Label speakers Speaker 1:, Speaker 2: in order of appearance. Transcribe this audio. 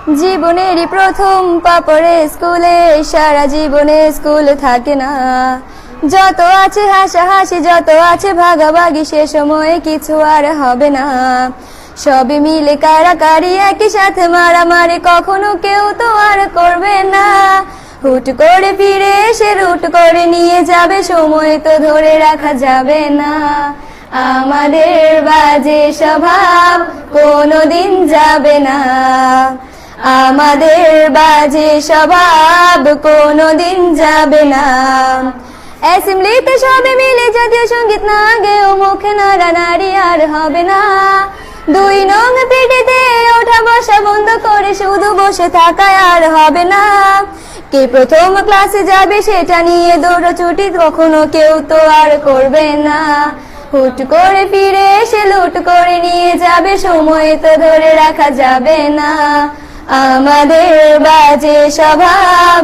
Speaker 1: জীবনেরই প্রথম পা পড়ে স্কুলে, সারা জীবনে স্কুল থাকে না। যত আছে হাসাহাসি, যত আছে ভাগাভাগি, সে সময়ে কিছু আর হবে না। সবে মিলে কারাকারি, একই সাথে মারামারি, কখনো কেউ তো আর করবে না। হুট করে ফিরে এসে রুট করে নিয়ে যাবে, সময় তো ধরে রাখা যাবে না। আমাদের বাজে স্বভাব কোনোদিন যাবে না, আমাদের বাজে স্বভাব কোনোদিন যাবে না। অ্যাসেম্বলিতে সবে মিলে জাতীয় সঙ্গীত না গেয়েও মুখে নাড়ানাড়ি আর হবে না। দুই নং পিটিতে ওঠা বসা বন্ধ করে শুধু বসে থাকা আর হবে না। কে প্রথম ক্লাসে যাবে সেটা নিয়ে দৌড়ছুটি কখনো কেউ তো আর করবে না। হুট করে ফিরে এসে লুট করে নিয়ে যাবে, সময় তো ধরে রাখা যাবে না। আমাদের বাজে স্বভাব